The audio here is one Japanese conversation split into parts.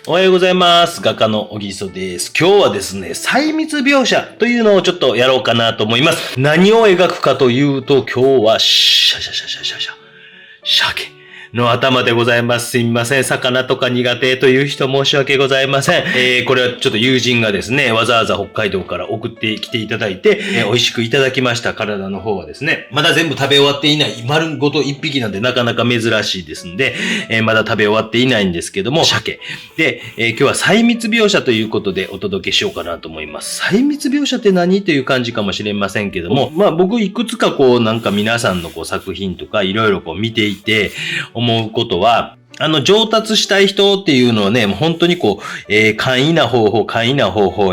おはようございます。画家の小木曽です。今日はですね、細密描写というのをちょっとやろうかなと思います。何を描くかというと、今日は鮭の頭でございます。すみません。魚とか苦手という人申し訳ございません。これはちょっと友人がですね、わざわざ北海道から送ってきていただいて、美味しくいただきました体の方はですね、まだ全部食べ終わっていない、丸ごと一匹なんでなかなか珍しいですんで、まだ食べ終わっていないんですけども、鮭。で、今日は細密描写ということでお届けしようかなと思います。細密描写って何という感じかもしれませんけども、僕いくつかなんか皆さんの作品とかいろいろ見ていて、思うことは、上達したい人っていうのはね、本当に簡易な方法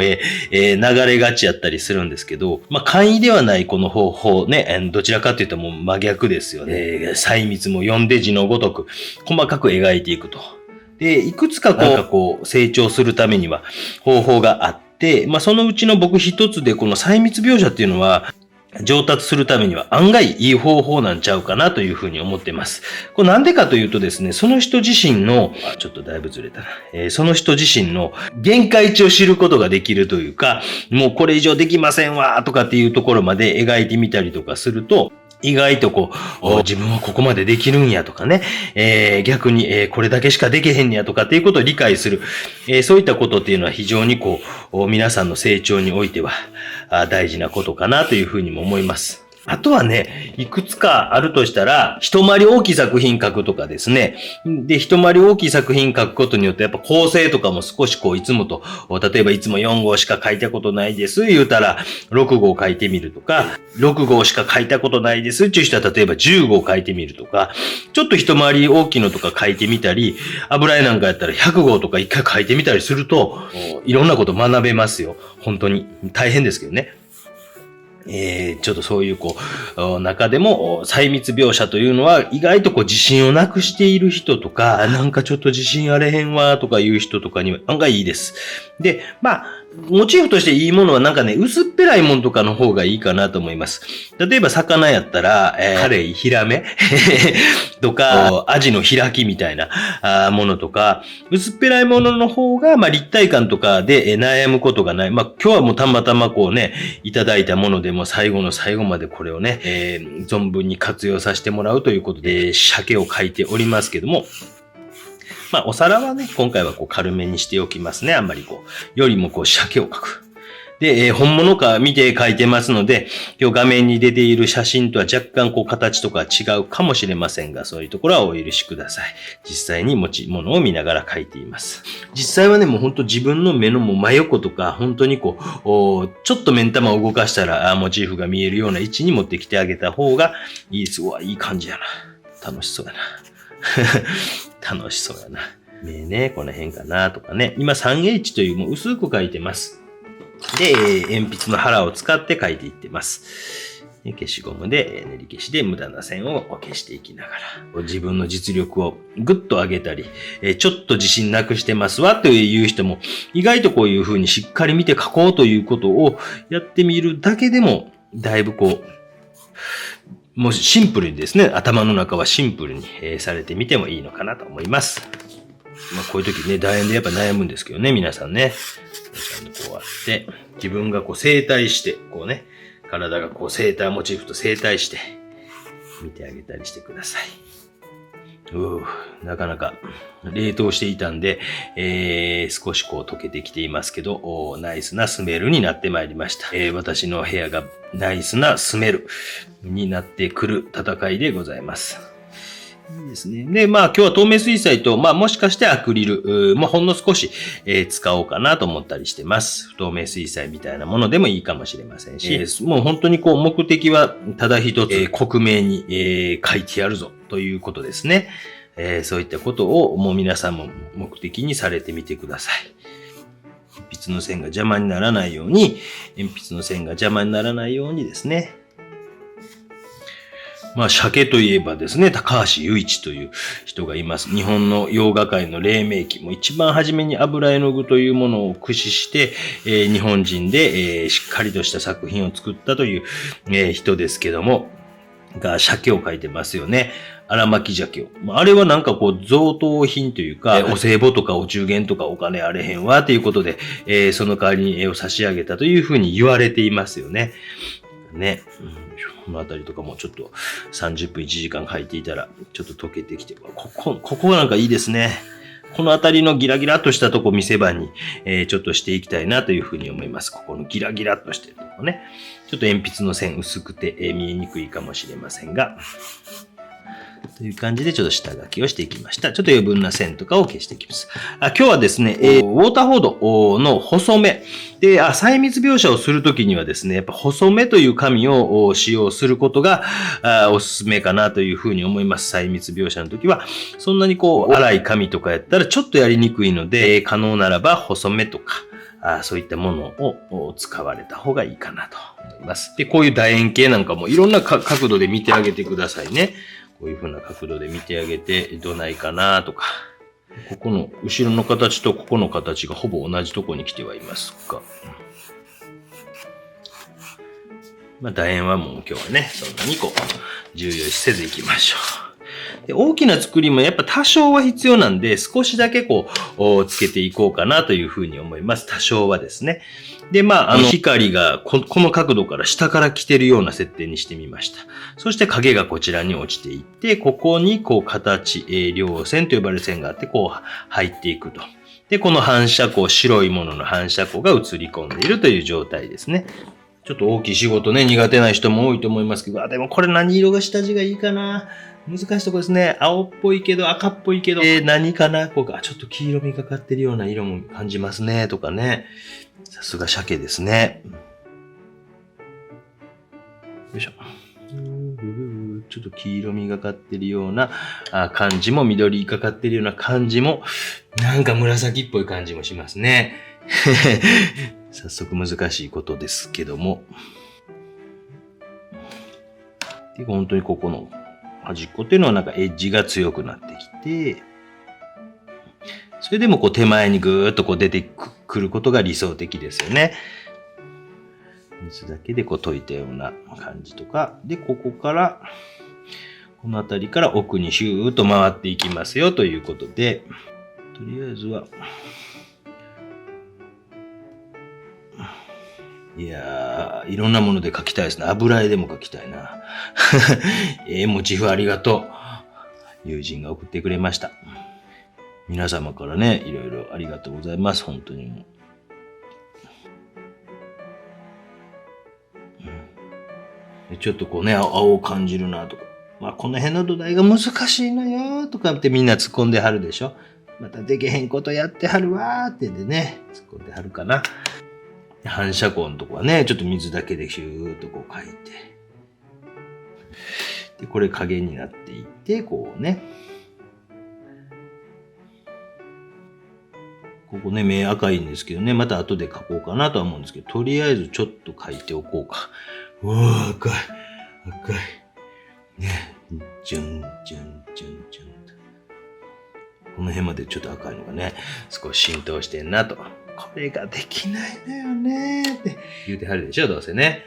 へ、流れがちやったりするんですけど、簡易ではないこの方法ね、どちらかというともう真逆ですよね。細密も読んで字のごとく、細かく描いていくと。で、いくつか成長するためには方法があって、そのうちの僕一つでこの細密描写っていうのは、上達するためには案外いい方法なんちゃうかなというふうに思ってます。これなんでかというとですね、その人自身の、ちょっとだいぶずれたな、その人自身の限界値を知ることができるというか、もうこれ以上できませんわとかっていうところまで描いてみたりとかすると、意外と自分はここまでできるんやとかね、逆に、これだけしかできへんやとかっていうことを理解する、そういったことっていうのは非常に皆さんの成長においては大事なことかなというふうにも思います。あとはね、いくつかあるとしたら、一回り大きい作品書くとかですね。で、一回り大きい作品書くことによって、やっぱ構成とかも少しいつもと、例えばいつも4号しか書いたことないです、言うたら、6号書いてみるとか、6号しか書いたことないです、っていう人は例えば10号書いてみるとか、ちょっと一回り大きいのとか書いてみたり、油絵なんかやったら100号とか一回書いてみたりすると、いろんなこと学べますよ。本当に。大変ですけどね。ちょっとそういう中でも細密描写というのは意外と自信をなくしている人とか、なんかちょっと自信あれへんわとかいう人とかには案外いいです。で、モチーフとしていいものはなんかね、薄っぺらいものとかの方がいいかなと思います。例えば魚やったら、カレイ、ヒラメとか、アジの開きみたいなものとか、薄っぺらいものの方が、立体感とかで悩むことがない。今日はもうたまたまいただいたものでも最後の最後までこれをね、存分に活用させてもらうということで、鮭を描いておりますけども、お皿はね、今回は軽めにしておきますね。あんまりよりも鮭を描く。で、本物か見て描いてますので、今日画面に出ている写真とは若干形とか違うかもしれませんが、そういうところはお許しください。実際に持ち物を見ながら描いています。実際はね、もう本当自分の目の真横とか、本当にちょっと目ん玉を動かしたら、モチーフが見えるような位置に持ってきてあげた方がいいです。うわ、いい感じやな。楽しそうやな。楽しそうやな。目ね、この辺かなとかね。今 3H というもう薄く描いてます。で、鉛筆の腹を使って描いていってます。消しゴムで、練り消しで無駄な線を消していきながら、自分の実力をぐっと上げたり、ちょっと自信なくしてますわという人も、意外とこういう風にしっかり見て描こうということをやってみるだけでも、だいぶもうシンプルにですね、頭の中はシンプルに、されてみてもいいのかなと思います。こういう時ね、楕円でやっぱ悩むんですけどね、皆さんね。ちゃんとこうあって、自分が整体して、体が整体モチーフと整体して、見てあげたりしてください。なかなか冷凍していたんで、少し溶けてきていますけど、ナイスなスメルになってまいりました。私の部屋がナイスなスメルになってくる戦いでございます。いいですね。で、今日は透明水彩と、もしかしてアクリル、ほんの少し、使おうかなと思ったりしてます。不透明水彩みたいなものでもいいかもしれませんし、もう本当に目的はただ一つ、克明に、書いてやるぞということですね。そういったことをもう皆さんも目的にされてみてください。鉛筆の線が邪魔にならないようにですね。鮭といえばですね、高橋由一という人がいます。日本の洋画界の黎明期、もう一番初めに油絵の具というものを駆使して、日本人で、しっかりとした作品を作ったという、人ですけども、が鮭を描いてますよね。荒巻鮭を。あれはなんかこう贈答品というか、お歳暮とかお中元とかお金あれへんわということで、その代わりに絵を差し上げたというふうに言われていますよね。ね。このあたりとかもちょっと30分1時間描いていたらちょっと溶けてきて、ここなんかいいですね。このあたりのギラギラっとしたとこ見せ場に、ちょっとしていきたいなというふうに思います。ここのギラギラっとしてるとこね。ちょっと鉛筆の線薄くて、見えにくいかもしれませんが、という感じでちょっと下書きをしていきました。ちょっと余分な線とかを消していきます。今日はですね、ウォーターフォードの細め。で、細密描写をするときにはですね、やっぱ細めという紙を使用することがおすすめかなというふうに思います。細密描写のときは、そんなにこう、粗い紙とかやったらちょっとやりにくいので、可能ならば細めとか、そういったものを使われた方がいいかなと思います。で、こういう楕円形なんかもいろんな角度で見てあげてくださいね。こういう風な角度で見てあげて、どないかなとか。ここの後ろの形とここの形がほぼ同じとこに来てはいますが。楕円はもう今日はね、そんなにこう、重要視せずいきましょう。で、大きな作りもやっぱ多少は必要なんで、少しだけこう、つけていこうかなというふうに思います。多少はですね。で、光がこの角度から下から来てるような設定にしてみました。そして影がこちらに落ちていって、ここにこう形、稜線と呼ばれる線があって、こう入っていくと。で、この反射光、白いものの反射光が映り込んでいるという状態ですね。ちょっと大きい仕事ね、苦手な人も多いと思いますけど、でもこれ何色が下地がいいかな。難しいとこですね。青っぽいけど、赤っぽいけど、何かなこうか、ちょっと黄色みがかってるような色も感じますね、とかね。さすが鮭ですね。よいしょ。ちょっと黄色みがかってるような感じも、緑がかってるような感じも、なんか紫っぽい感じもしますね。早速難しいことですけども。で本当にここの端っこっていうのはなんかエッジが強くなってきて、それでもこう手前にぐーっとこう出てくることが理想的ですよね。水だけでこう溶いたような感じとか。で、ここから、この辺りから奥にシューッと回っていきますよということで、とりあえずは、いやー、いろんなもので描きたいですね。油絵でも描きたいな。モチーフありがとう。友人が送ってくれました。皆様からね、いろいろありがとうございます。本当に。ちょっとこうね、青を感じるなとか。この辺の土台が難しいのよとかってみんな突っ込んではるでしょ。またできへんことやってはるわーってでね、突っ込んではるかな。反射光のとこはね、ちょっと水だけでシューッとこう描いて。で、これ影になっていって、こうね。ここね、目赤いんですけどね、また後で描こうかなとは思うんですけど、とりあえずちょっと描いておこうか。うわー、赤い。赤い。ね、ジュン、ジュン、ジュン、ジュンと。この辺までちょっと赤いのがね、少し浸透してんなと。これができないのよねーって言うてはるでしょ、どうせね。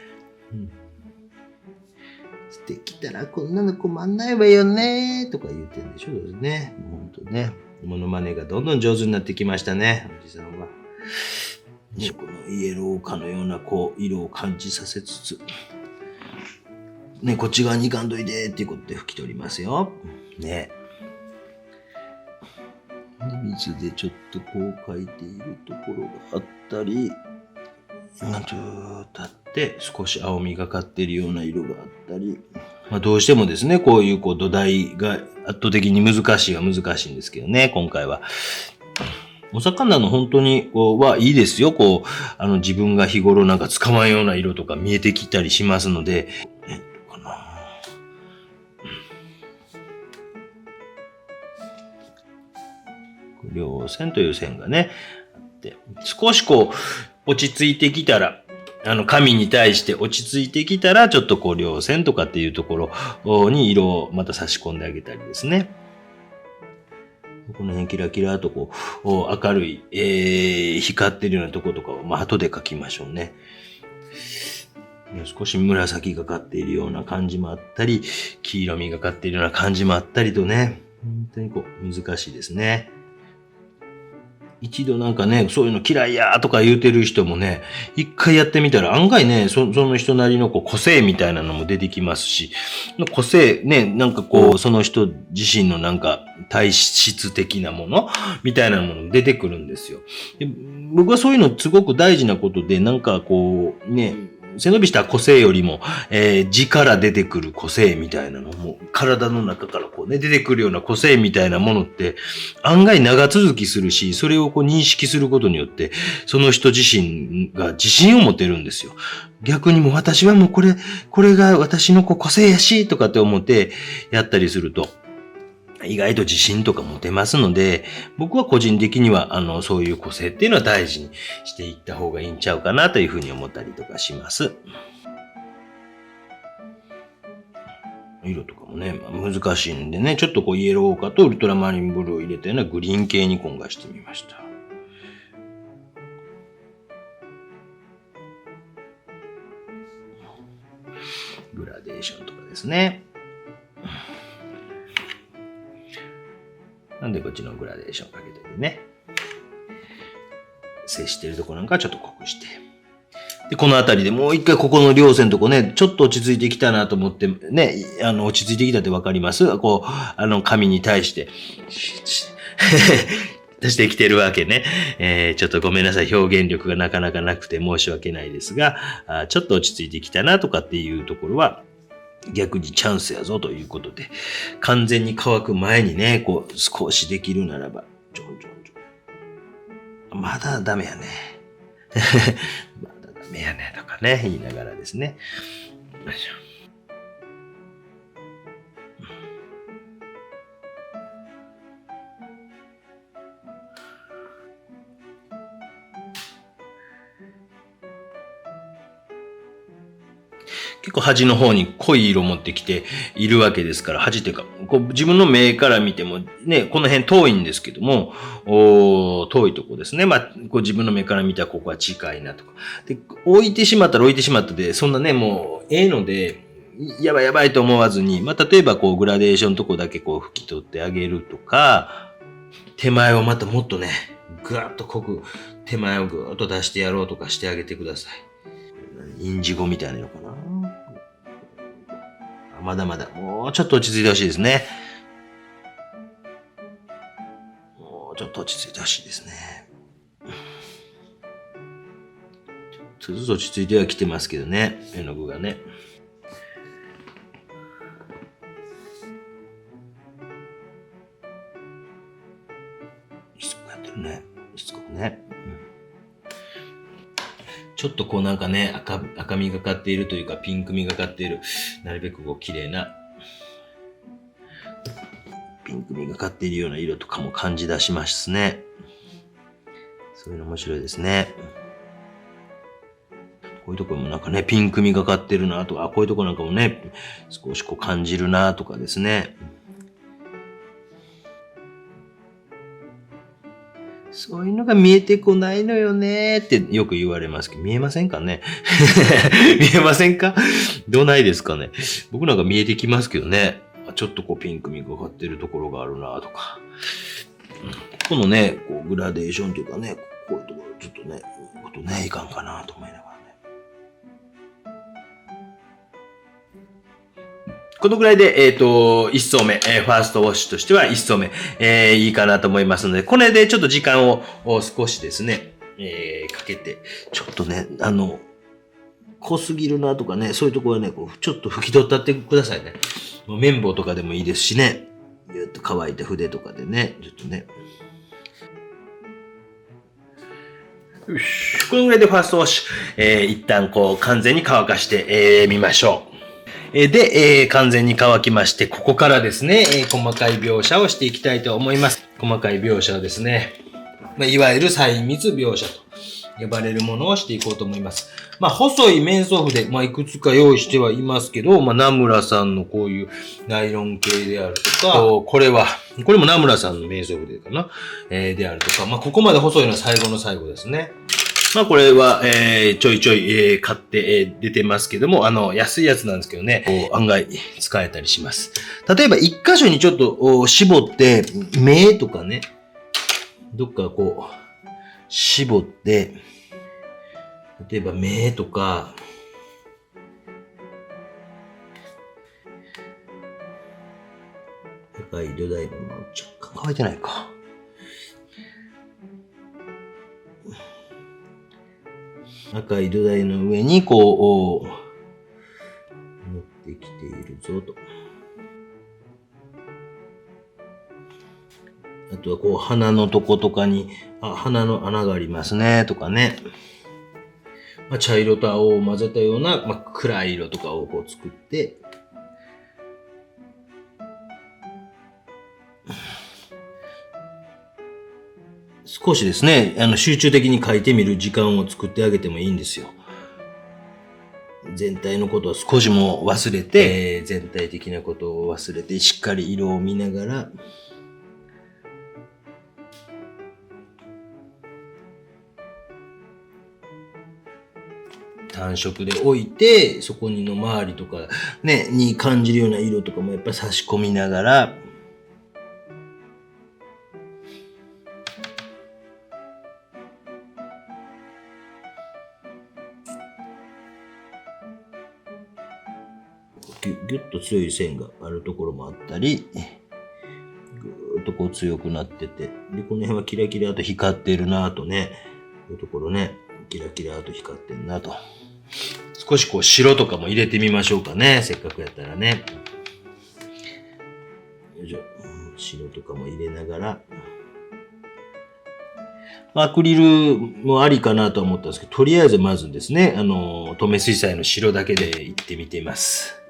できたらこんなの困んないわよねーとか言うてんでしょ、どうせね。ほんとね。モノマネがどんどん上手になってきましたね、おじさんは。ね、このイエローかのようなこう色を感じさせつつ、ね、こっち側に行かんといてっていうことで拭き取りますよ。ね。水でちょっとこう描いているところがあったり、ずーっとあって少し青みがかっているような色があったり、どうしてもですね、こういう土台が圧倒的に難しいは難しいんですけどね、今回は。お魚の本当にはいいですよ。自分が日頃なんか使わんような色とか見えてきたりしますので、稜線という線がね、あって、少し落ち着いてきたら、紙に対して落ち着いてきたら、ちょっと稜線とかっていうところに色をまた差し込んであげたりですね。この辺キラキラと明るい、光ってるようなところとかを、後で描きましょうね。少し紫がかっているような感じもあったり、黄色みがかっているような感じもあったりとね、本当に難しいですね。一度なんかね、そういうの嫌いやとか言うてる人もね、一回やってみたら案外ね、その人なりの個性みたいなのも出てきますし、個性ね、なんかその人自身のなんか体質的なものみたいなもの出てくるんですよ。で、僕はそういうのすごく大事なことで、なんかね、背伸びした個性よりも、字から出てくる個性みたいなのも、体の中から出てくるような個性みたいなものって、案外長続きするし、それを認識することによって、その人自身が自信を持てるんですよ。逆にもう私はもうこれが私の個性やし、とかって思ってやったりすると、意外と自信とか持てますので、僕は個人的には、そういう個性っていうのは大事にしていった方がいいんちゃうかなというふうに思ったりとかします。色とかもね、難しいんでね、ちょっとイエローカとウルトラマリンブルーを入れたようなグリーン系に今回してみました。グラデーションとかですね。なんでこっちのグラデーションかけてね。接してるとこなんかちょっと濃くして。で、このあたりでもう一回ここの稜線のとこね、ちょっと落ち着いてきたなと思ってね、落ち着いてきたってわかります？紙に対して、出してきてるわけね。ちょっとごめんなさい。表現力がなかなかなくて申し訳ないですが、ちょっと落ち着いてきたなとかっていうところは、逆にチャンスやぞということで、完全に乾く前にね、少しできるならば、まだダメやね。まだダメやねとかね、言いながらですね。結構端の方に濃い色持ってきているわけですから、端っていうか、自分の目から見てもね、この辺遠いんですけども、遠いとこですね。自分の目から見たらここは近いなとか。で、置いてしまったら置いてしまったで、そんなね、もう、ので、やばいやばいと思わずに、例えばグラデーションのとこだけ拭き取ってあげるとか、手前をまたもっとね、ぐわっと濃く、手前をぐーっと出してやろうとかしてあげてください。インジゴみたいなのかな。まだまだ、もうちょっと落ち着いてほしいですね。もうちょっと落ち着いてほしいですね。ちょっとずつ落ち着いてはきてますけどね、絵の具がね。しつこくやってるね。しつこくね。ちょっとなんかね、赤みがかっているというか、ピンクみがかっている、なるべく綺麗な、ピンクみがかっているような色とかも感じ出しますね。そういうの面白いですね。こういうところもなんかね、ピンクみがかってるなとか、こういうところなんかもね、少し感じるなとかですね。そういうのが見えてこないのよねってよく言われますけど、見えませんかね見えませんか？どうないですかね？僕なんか見えてきますけどね。ちょっとピンクみがかってるところがあるなとか。このね、グラデーションというかね、こういうところちょっとね、いかんかなと思いながらね。このぐらいで、1層目、ファーストウォッシュとしては1層目、いいかなと思いますので、これでちょっと時間を少しですね、かけて、ちょっとね、濃すぎるなとかね、そういうところはね、ちょっと拭き取ったってくださいね。もう綿棒とかでもいいですしね、ぎゅっと乾いた筆とかでね、ちょっとね。よし。このぐらいでファーストウォッシュ、一旦完全に乾かして、みましょう。で、完全に乾きまして、ここからですね、細かい描写をしていきたいと思います。細かい描写はですね、いわゆる細密描写と呼ばれるものをしていこうと思います。細い面相筆、いくつか用意してはいますけど、名村さんのこういうナイロン系であるとか、これも名村さんの面相筆かな、であるとか、ここまで細いのは最後の最後ですね。まあこれは、ちょいちょい、買って、出てますけども、安いやつなんですけどね、こう案外使えたりします。例えば一箇所にちょっと絞って、目とかね、どっかこう、絞って、例えば目とか、赤い土台も若干乾いてないか。赤い土台の上にこう、乗ってきているぞと。あとはこう鼻のとことかに、鼻の穴がありますねとかね。まあ、茶色と青を混ぜたような、まあ、暗い色とかをこう作って、少しですね、集中的に描いてみる時間を作ってあげてもいいんですよ。全体のことを少しも忘れて、全体的なことを忘れて、しっかり色を見ながら、単色で置いて、そこにの周りとかね、に感じるような色とかもやっぱり差し込みながら、ぎゅっと強い線があるところもあったり、ぐーっとこう強くなってて、で、この辺はキラキラと光ってるなぁとね、こういうところね、キラキラと光ってるなと。少しこう白とかも入れてみましょうかね、せっかくやったらね。よいしょ。白とかも入れながら。アクリルもありかなと思ったんですけど、とりあえずまずですね、透明水彩の白だけでいってみています。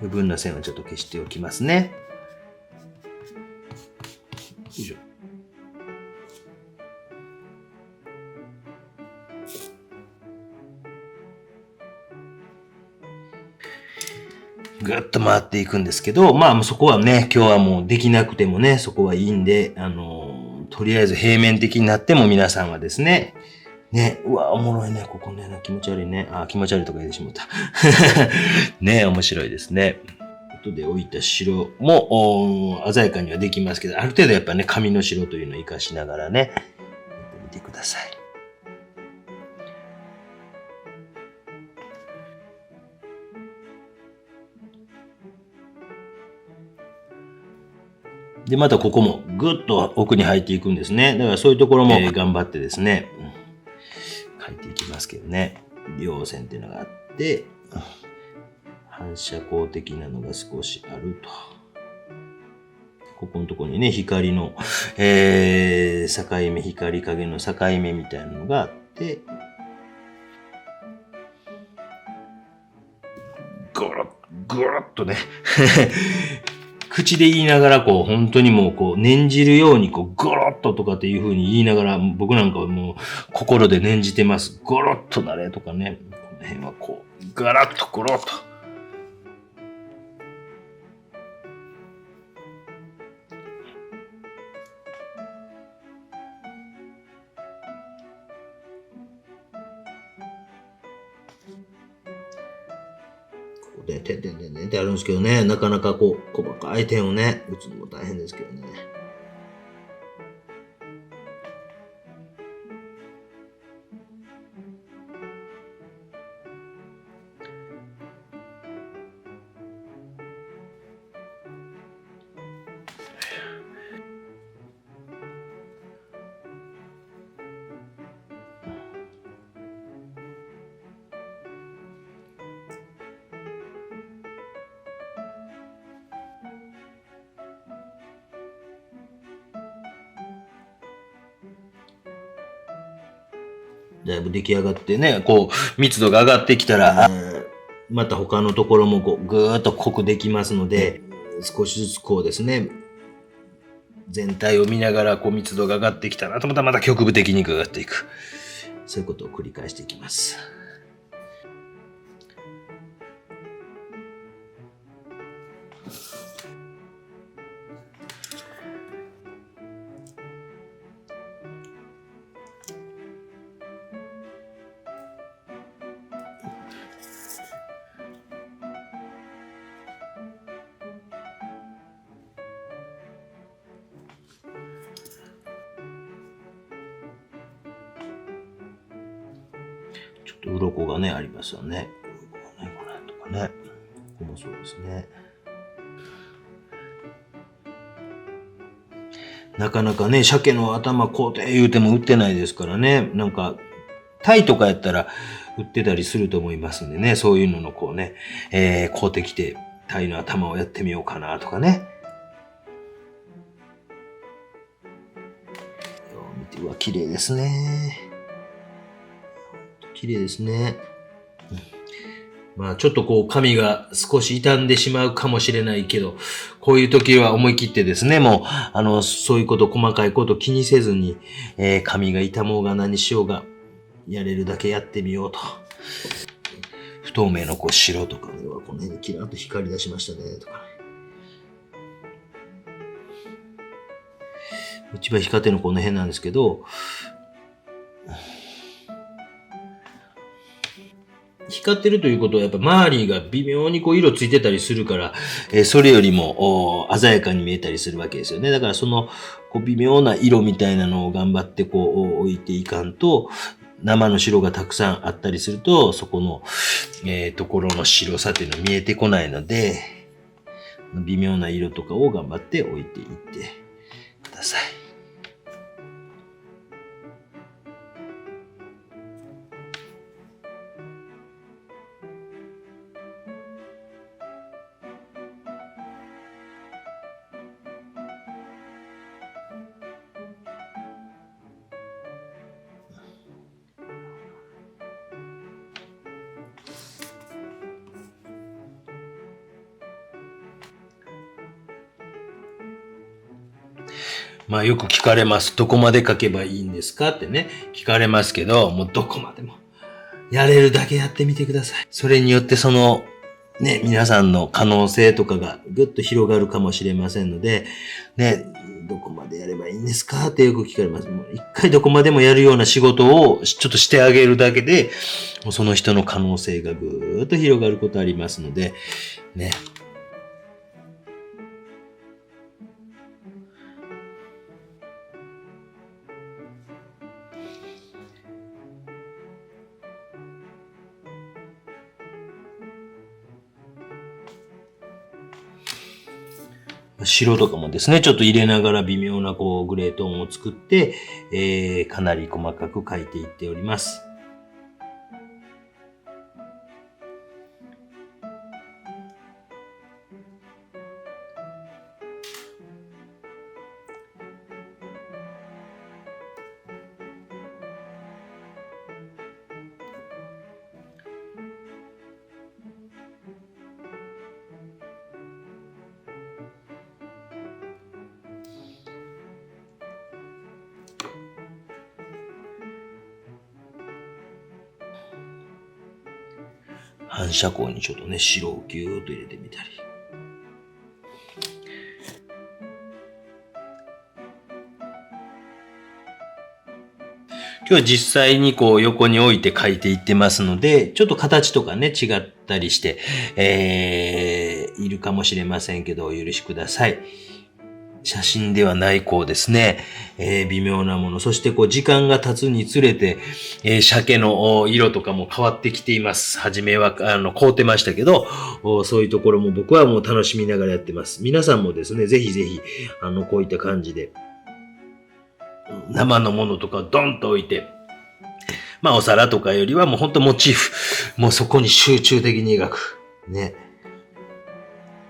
余分な線はちょっと消しておきますね。よいしょ。ぐっと回っていくんですけど、まあそこはね、今日はもうできなくてもね、そこはいいんで、とりあえず平面的になっても皆さんはですね、ね、うわ、おもろいね、ここね、気持ち悪いね。気持ち悪いとか言ってしまった。ね、面白いですね。後で置いた白も鮮やかにはできますけど、ある程度やっぱね、紙の白というのを活かしながらね、やってみてください。で、またここもぐっと奥に入っていくんですね。だからそういうところも頑張ってですね、描いていきますけどね。稜線っていうのがあって、反射光的なのが少しあると。ここのところにね、光の、境目、光影の境目みたいなのがあって、ぐるっとね、口で言いながら、こう、本当にもう、こう、念じるように、こう、ゴロッととかっていう風に言いながら、僕なんかはもう、心で念じてます。ゴロッとなれとかね。この辺はこう、ガラッとゴロッと。ここで、てんてんてんてんってあるんですけどね、なかなかこう、細かい点をね、打つのも大変ですけどね。だいぶ出来上がってね、こう、密度が上がってきたら、また他のところもこう、ぐーっと濃くできますので、少しずつこうですね、全体を見ながらこう密度が上がってきたなと思ったらまた局部的にぐーっといく。そういうことを繰り返していきます。ちょっと鱗がね、ありますよね。鱗がね、これとかね。ここもそうですね。なかなかね、鮭の頭こうて言うても売ってないですからね。なんか、タイとかやったら売ってたりすると思いますんでね。そういうののこうね、買うてきて、タイの頭をやってみようかなとかね。見て、うわ、綺麗ですね。綺麗ですね。まあちょっとこう髪が少し傷んでしまうかもしれないけど、こういう時は思い切ってですね、もう、そういうこと、細かいこと気にせずに、髪が傷もうが何しようが、やれるだけやってみようと。不透明のこう白とかね、この辺にキラッと光り出しましたね、とかね。一番光ってるのこの辺なんですけど、光ってるということはやっぱ周りが微妙にこう色ついてたりするから、それよりも鮮やかに見えたりするわけですよね。だからそのこう微妙な色みたいなのを頑張ってこう置いていかんと、生の白がたくさんあったりすると、そこの、ところの白さっていうのは見えてこないので、微妙な色とかを頑張って置いていってください。まあよく聞かれます。どこまで書けばいいんですかってね、聞かれますけど、もうどこまでも。やれるだけやってみてください。それによってその、ね、皆さんの可能性とかがぐっと広がるかもしれませんので、ね、どこまでやればいいんですかってよく聞かれます。もう一回どこまでもやるような仕事をちょっとしてあげるだけで、もうその人の可能性がぐーっと広がることありますので、ね。白とかもですね、ちょっと入れながら微妙なこうグレートーンを作って、かなり細かく描いていっております。反射光にちょっとね、白をギューッと入れてみたり。今日は実際にこう横に置いて描いていってますので、ちょっと形とかね、違ったりして、いるかもしれませんけど、お許しください。写真ではないこうですね、微妙なもの、そしてこう時間が経つにつれて、鮭の色とかも変わってきています。はじめは凍ってましたけど、そういうところも僕はもう楽しみながらやってます。皆さんもですね、ぜひぜひこういった感じで生のものとかドンと置いて、まあお皿とかよりはもうほんとモチーフ、もうそこに集中的に描くね。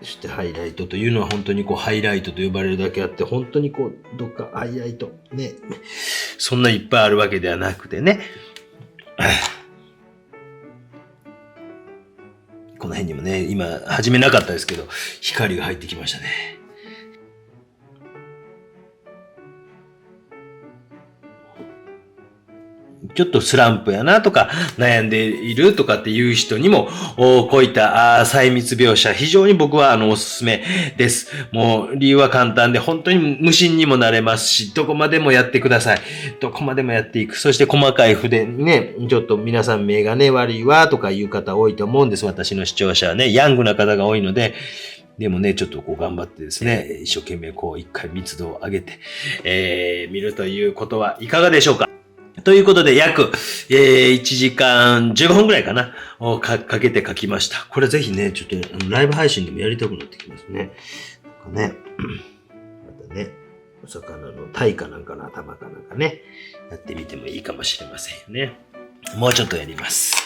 そしてハイライトというのは本当にこうハイライトと呼ばれるだけあって、本当にこうどっかハイライトね、そんないっぱいあるわけではなくてね。この辺にもね、今始めなかったですけど、光が入ってきましたね。ちょっとスランプやなとか悩んでいるとかっていう人にも、こういった細密描写非常に僕はおすすめです。もう理由は簡単で本当に無心にもなれますし、どこまでもやってください。どこまでもやっていく。そして細かい筆ね、ちょっと皆さん目がね悪いわとかいう方多いと思うんです。私の視聴者はね、ヤングな方が多いので、でもね、ちょっとこう頑張ってですね、一生懸命こう一回密度を上げて、見るということはいかがでしょうか。ということで、約、1時間15分くらいかな、かけて書きました。これぜひね、ちょっと、ライブ配信でもやりたくなってきますね。なんかね、またね、お魚のタイかなんかの頭かなんかね、やってみてもいいかもしれませんよね。もうちょっとやります。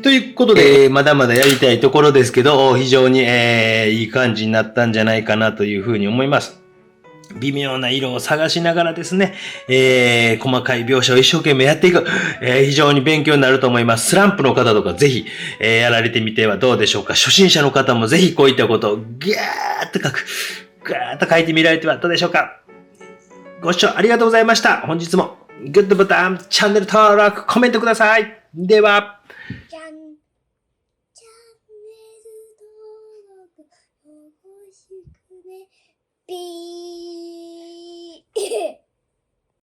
ということで、まだまだやりたいところですけど、非常に、いい感じになったんじゃないかなというふうに思います。微妙な色を探しながらですね、細かい描写を一生懸命やっていく、非常に勉強になると思います。スランプの方とかぜひ、やられてみてはどうでしょうか。初心者の方もぜひこういったことをガーッと書く、ガーッと書いてみられてはどうでしょうか。ご視聴ありがとうございました。本日もグッドボタン、チャンネル登録、コメントください。では、